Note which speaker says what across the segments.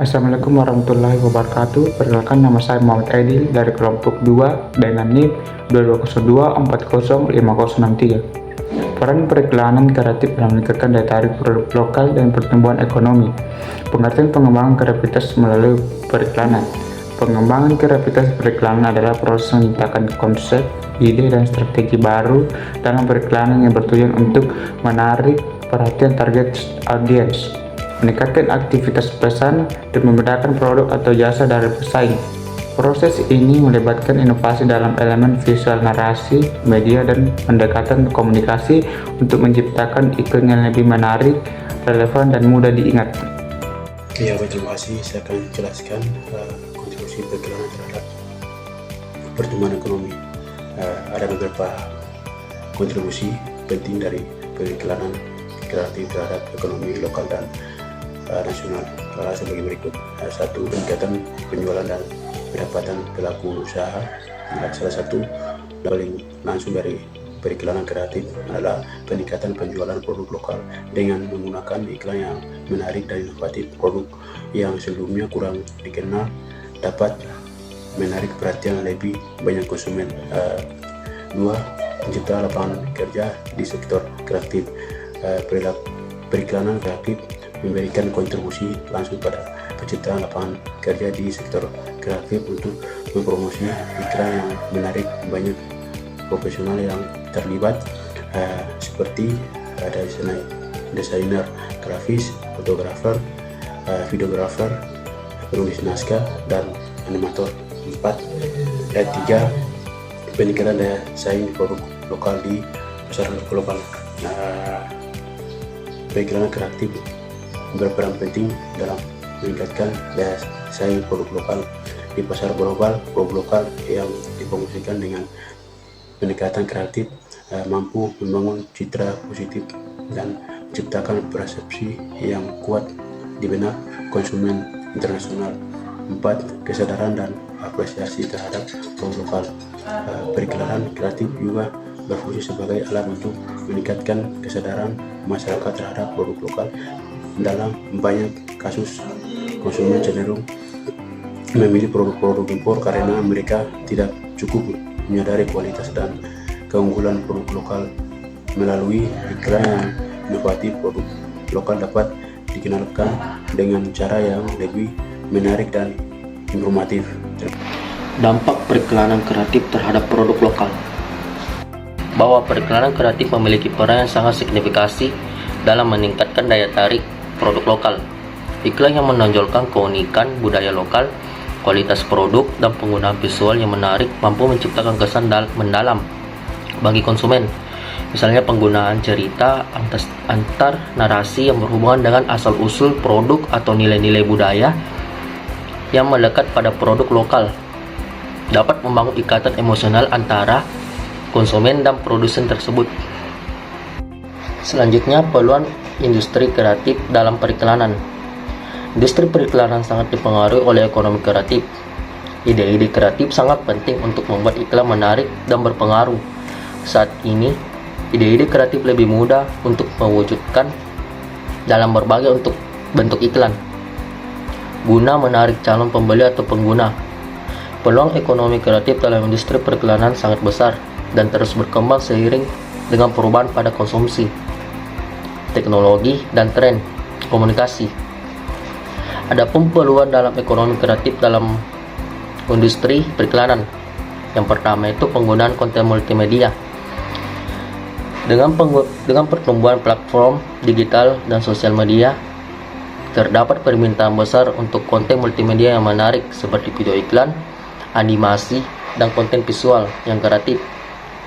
Speaker 1: Assalamualaikum warahmatullahi wabarakatuh. Perkenalkan, nama saya Muhammad Aidil dari kelompok 2 dengan NIM 2202405063. Peran periklanan kreatif dalam meningkatkan daya tarik produk lokal dan pertumbuhan ekonomi. Pengertian pengembangan kreativitas melalui periklanan. Pengembangan kreativitas periklanan adalah proses menciptakan konsep, ide, dan strategi baru dalam periklanan yang bertujuan untuk menarik perhatian target audiens, meningkatkan aktivitas pesan, dan membedakan produk atau jasa dari pesaing. Proses ini melibatkan inovasi dalam elemen visual, narasi, media, dan pendekatan komunikasi untuk menciptakan iklan yang lebih menarik, relevan, dan mudah diingat.
Speaker 2: Ya, terima kasih. Saya akan jelaskan kontribusi periklanan terhadap pertumbuhan ekonomi. Ada beberapa kontribusi penting dari periklanan kreatif terhadap ekonomi lokal dan nasional sebagai berikut. Satu, peningkatan penjualan dan pendapatan pelaku usaha. Salah satu paling langsung dari periklanan kreatif adalah peningkatan penjualan produk lokal dengan menggunakan iklan yang menarik dan inovatif. Produk yang sebelumnya kurang dikenal dapat menarik perhatian lebih banyak konsumen. Dua, penciptaan lapangan kerja di sektor kreatif. Periklanan kreatif memberikan kontribusi langsung pada penciptaan lapangan kerja di sektor kreatif untuk mempromosi iklan yang menarik banyak profesional yang terlibat, seperti ada desainer grafis, fotografer, videografer, penulis naskah, dan animator. 4. 3. Peningkatan daya saing produk lokal di pasar global. Periklanan kreatif berperan penting dalam meningkatkan daya saing produk lokal di pasar global. Produk lokal yang dipromosikan dengan pendekatan kreatif mampu membangun citra positif dan menciptakan persepsi yang kuat di benak konsumen internasional. 4. Kesadaran dan apresiasi terhadap produk lokal. Periklanan kreatif juga berfungsi sebagai alat untuk meningkatkan kesadaran masyarakat terhadap produk lokal. Dalam banyak kasus, konsumen cenderung memilih produk-produk impor karena mereka tidak cukup menyadari kualitas dan keunggulan produk lokal. Melalui iklan yang inovatif, produk lokal dapat dikenalkan dengan cara yang lebih menarik dan informatif.
Speaker 3: Dampak periklanan kreatif terhadap produk lokal. Bahwa periklanan kreatif memiliki peran yang sangat signifikan dalam meningkatkan daya tarik produk lokal. Iklan yang menonjolkan keunikan budaya lokal, kualitas produk, dan penggunaan visual yang menarik mampu menciptakan kesan mendalam bagi konsumen. Misalnya penggunaan cerita antar narasi yang berhubungan dengan asal-usul produk atau nilai-nilai budaya yang melekat pada produk lokal dapat membangun ikatan emosional antara konsumen dan produsen tersebut. Selanjutnya, peluang industri kreatif dalam periklanan. Industri periklanan sangat dipengaruhi oleh ekonomi kreatif. Ide-ide kreatif sangat penting untuk membuat iklan menarik dan berpengaruh. Saat ini, ide-ide kreatif lebih mudah untuk mewujudkan dalam berbagai bentuk iklan, guna menarik calon pembeli atau pengguna. Peluang ekonomi kreatif dalam industri periklanan sangat besar dan terus berkembang seiring dengan perubahan pada konsumsi, teknologi, dan tren komunikasi. Adapun peluang dalam ekonomi kreatif dalam industri periklanan. Yang pertama itu penggunaan konten multimedia. Dengan pertumbuhan platform digital dan sosial media, terdapat permintaan besar untuk konten multimedia yang menarik seperti video iklan, animasi, dan konten visual yang kreatif.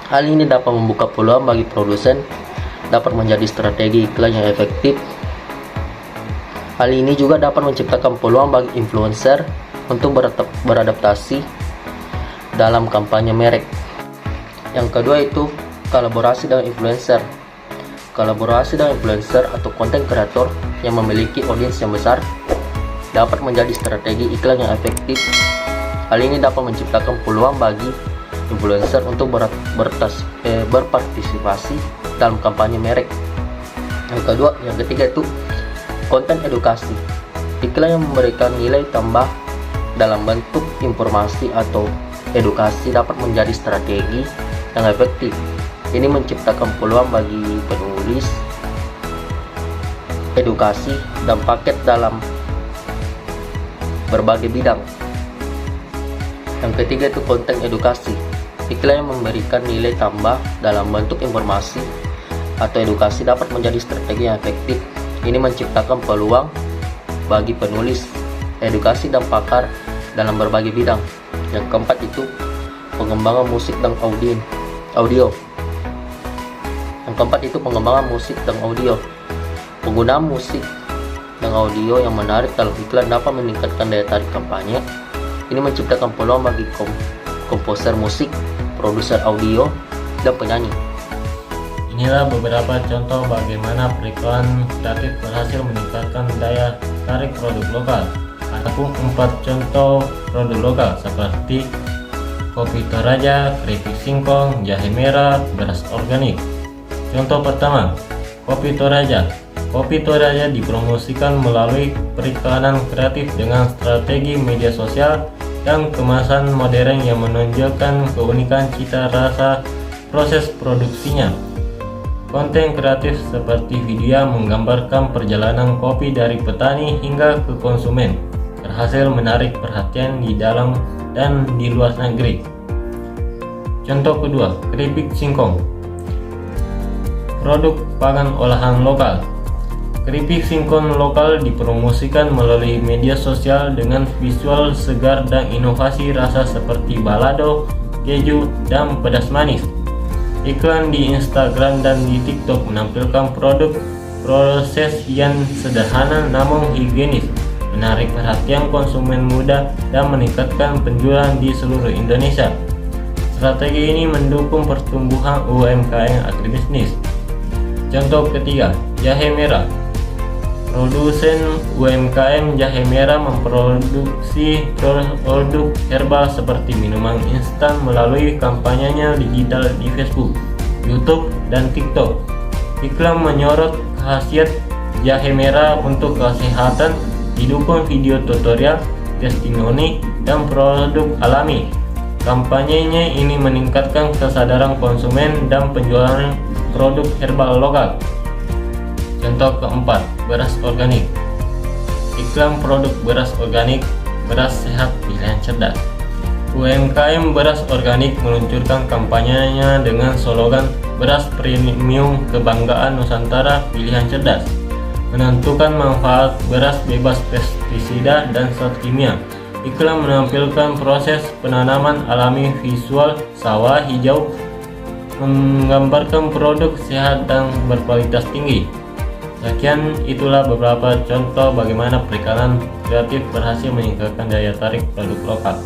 Speaker 3: Hal ini dapat membuka peluang bagi produsen dapat menjadi strategi iklan yang efektif. Hal ini juga dapat menciptakan peluang bagi influencer untuk beradaptasi dalam kampanye merek. Yang kedua itu kolaborasi dengan influencer. Kolaborasi dengan influencer atau konten kreator yang memiliki audiens yang besar dapat menjadi strategi iklan yang efektif. Hal ini dapat menciptakan peluang bagi influencer untuk berpartisipasi dalam kampanye merek. Yang ketiga itu konten edukasi. Iklan yang memberikan nilai tambah dalam bentuk informasi atau edukasi dapat menjadi strategi yang efektif. Ini menciptakan peluang bagi penulis edukasi dan paket dalam berbagai bidang. Yang ketiga itu konten edukasi. Iklan yang memberikan nilai tambah dalam bentuk informasi atau edukasi dapat menjadi strategi yang efektif. Ini menciptakan peluang bagi penulis edukasi dan pakar dalam berbagai bidang. Yang keempat itu pengembangan musik dan audio. Yang keempat itu pengembangan musik dan audio. Penggunaan musik dan audio yang menarik dalam iklan dapat meningkatkan daya tarik kampanye. Ini menciptakan peluang bagi komposer musik, produser audio, dan penyanyi.
Speaker 4: Inilah beberapa contoh bagaimana periklan kreatif berhasil meningkatkan daya tarik produk lokal. Ada pun 4 contoh produk lokal seperti kopi Toraja, keripik singkong, jahe merah, beras organik. Contoh pertama, kopi Toraja. Kopi Toraja dipromosikan melalui periklanan kreatif dengan strategi media sosial dan kemasan modern yang menonjolkan keunikan cita rasa proses produksinya. Konten kreatif seperti video menggambarkan perjalanan kopi dari petani hingga ke konsumen berhasil menarik perhatian di dalam dan di luar negeri. Contoh kedua, keripik singkong. Produk pangan olahan lokal. Keripik singkong lokal dipromosikan melalui media sosial dengan visual segar dan inovasi rasa seperti balado, keju, dan pedas manis. Iklan di Instagram dan di TikTok menampilkan produk proses yang sederhana namun higienis, menarik perhatian konsumen muda dan meningkatkan penjualan di seluruh Indonesia. Strategi ini mendukung pertumbuhan UMKM agribisnis. Contoh ketiga, jahe merah. Produsen UMKM jahe merah memproduksi produk herbal seperti minuman instan melalui kampanyenya digital di Facebook, YouTube, dan TikTok. Iklan menyorot khasiat jahe merah untuk kesehatan, didukung video tutorial, testimoni, dan produk alami. Kampanyenya ini meningkatkan kesadaran konsumen dan penjualan produk herbal lokal. Contoh keempat, beras organik. Iklan produk beras organik, beras sehat pilihan cerdas. UMKM beras organik meluncurkan kampanyenya dengan slogan beras premium kebanggaan Nusantara pilihan cerdas, menentukan manfaat beras bebas pestisida dan zat kimia. Iklan menampilkan proses penanaman alami, visual sawah hijau, menggambarkan produk sehat dan berkualitas tinggi. Sekian itulah beberapa contoh bagaimana periklanan kreatif berhasil meningkatkan daya tarik produk lokal.